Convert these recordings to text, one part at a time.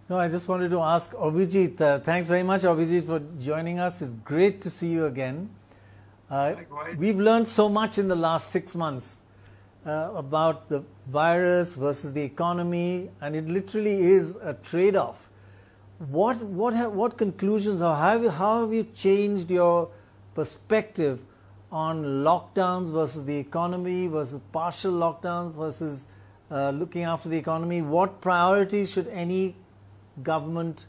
No, I just wanted to ask Abhijit. Thanks very much, Abhijit, for joining us. It's great to see you again. Likewise. We've learned so much in the last 6 months about the virus versus the economy, and it literally is a trade-off. What conclusions, or how have you changed your perspective on lockdowns versus the economy versus partial lockdowns versus looking after the economy? What priorities should any government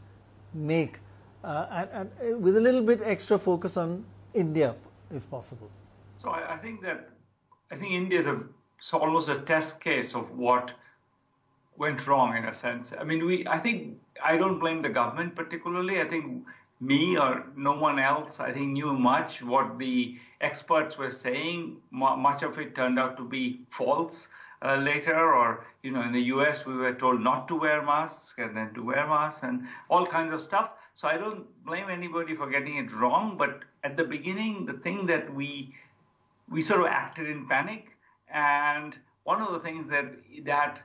make, and with a little bit extra focus on India, if possible? So I think India is almost a test case of what went wrong in a sense. I mean, I don't blame the government particularly. I think me or no one else, I think, knew much what the experts were saying. Much of it turned out to be false later, or, in the US, we were told not to wear masks and then to wear masks and all kinds of stuff. So I don't blame anybody for getting it wrong. But at the beginning, the thing that we sort of acted in panic. And one of the things that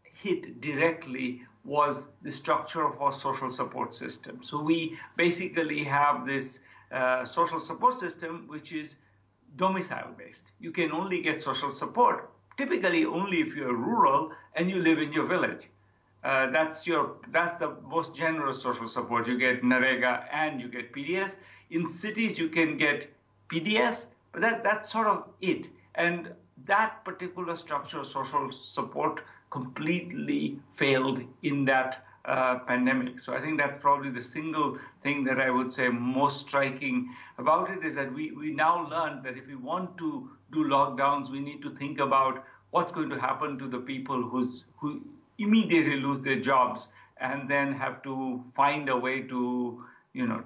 hit directly was the structure of our social support system. So we basically have this social support system which is domicile-based. You can only get social support typically only if you're rural and you live in your village. That's the most generous social support. You get NREGA and you get PDS. In cities, you can get PDS, but that's sort of it. And that particular structure of social support completely failed in that pandemic. So I think that's probably the single thing that I would say most striking about it, is that we now learned that if we want to do lockdowns, we need to think about what's going to happen to the people who immediately lose their jobs and then have to find a way to,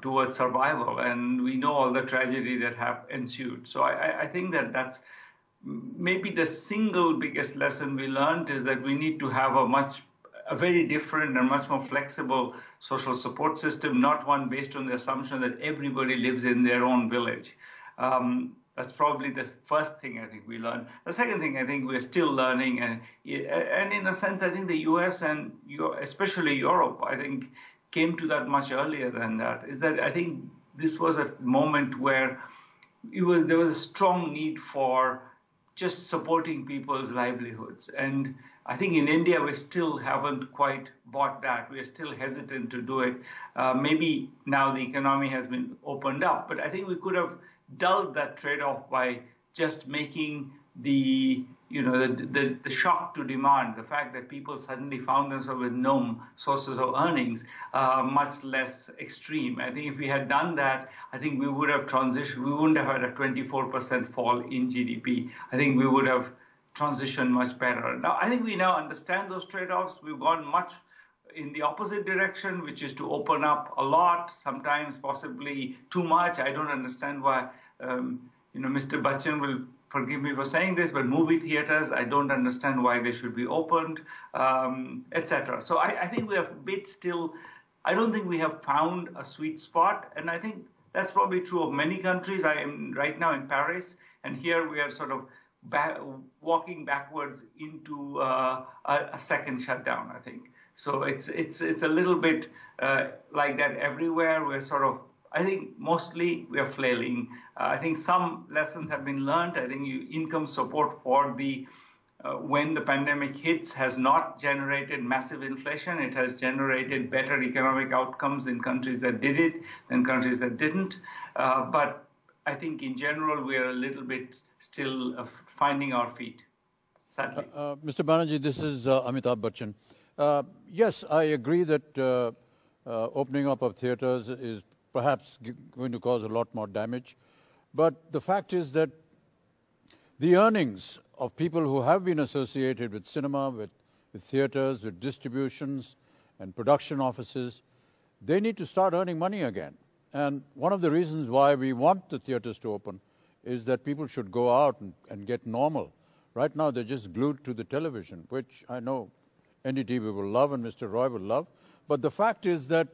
towards survival. And we know all the tragedy that have ensued. So I think that's maybe the single biggest lesson we learned, is that we need to have a very different and much more flexible social support system, not one based on the assumption that everybody lives in their own village. That's probably the first thing I think we learned. The second thing I think we're still learning, and in a sense, I think the US and especially Europe, I think, came to that much earlier than that, is that I think this was a moment where there was a strong need for just supporting people's livelihoods. And I think in India, we still haven't quite bought that. We are still hesitant to do it. Maybe now the economy has been opened up, but I think we could have dulled that trade-off by just making the shock to demand, the fact that people suddenly found themselves with no sources of earnings, much less extreme. I think if we had done that, I think we would have transitioned. We wouldn't have had a 24% fall in GDP. I think we would have transitioned much better. Now, I think we now understand those trade-offs. We've gone much in the opposite direction, which is to open up a lot, sometimes possibly too much. I don't understand why, Mr. Bachchan will forgive me for saying this, but movie theaters, I don't understand why they should be opened, etc. So I think we have I don't think we have found a sweet spot. And I think that's probably true of many countries. I am right now in Paris, and here we are sort of walking backwards into a second shutdown, I think. So it's a little bit like that everywhere. We're sort of, I think mostly we are flailing. I think some lessons have been learned. I think income support for when the pandemic hits has not generated massive inflation. It has generated better economic outcomes in countries that did it than countries that didn't. But I think in general, we are a little bit still finding our feet, sadly. Mr. Banerjee, this is Amitabh Bachchan. Yes, I agree that opening up of theaters is perhaps going to cause a lot more damage. But the fact is that the earnings of people who have been associated with cinema, with theaters, with distributions and production offices, they need to start earning money again. And one of the reasons why we want the theaters to open is that people should go out and get normal. Right now, they're just glued to the television, which I know NDTV will love and Mr. Roy will love. But the fact is that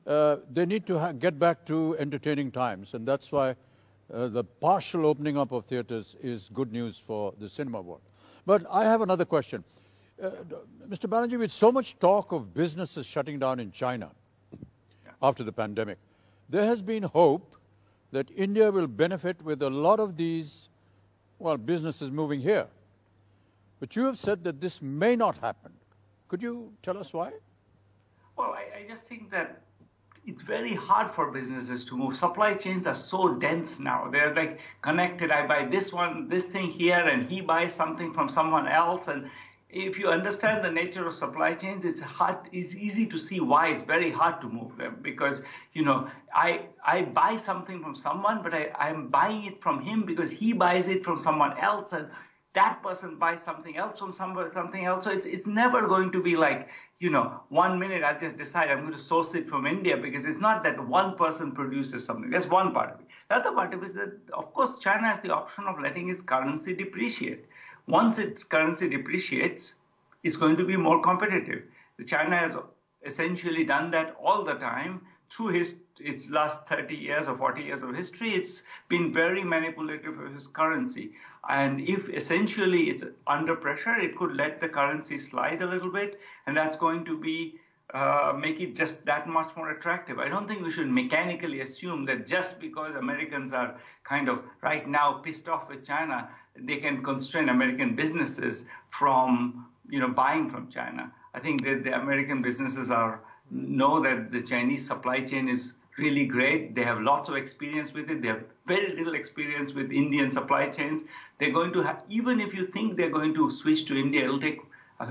they need to get back to entertaining times. And that's why the partial opening up of theaters is good news for the cinema world. But I have another question. Mr. Banerjee, with so much talk of businesses shutting down in China after the pandemic, there has been hope that India will benefit with a lot of these, well, businesses moving here. But you have said that this may not happen. Could you tell us why? Well, I just think that it's very hard for businesses to move. Supply chains are so dense now. They're like connected. I buy this thing here, and he buys something from someone else. And if you understand the nature of supply chains, it's easy to see why it's very hard to move them. Because, I buy something from someone, but I'm buying it from him because he buys it from someone else. And that person buys something else from something else. So it's never going to be like, 1 minute I'll just decide I'm going to source it from India, because it's not that one person produces something. That's one part of it. The other part of it is that, of course, China has the option of letting its currency depreciate. Once its currency depreciates, it's going to be more competitive. China has essentially done that all the time through its last 30 years or 40 years of history. It's been very manipulative of its currency. And if essentially it's under pressure, it could let the currency slide a little bit, and that's going to be make it just that much more attractive. I don't think we should mechanically assume that just because Americans are kind of right now pissed off with China, they can constrain American businesses from buying from China. I think that the American businesses know that the Chinese supply chain is really great. They have lots of experience with it. They have very little experience with Indian supply chains. They're going to have, even if you think they're going to switch to India, it'll take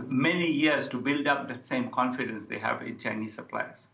many years to build up that same confidence they have in Chinese suppliers.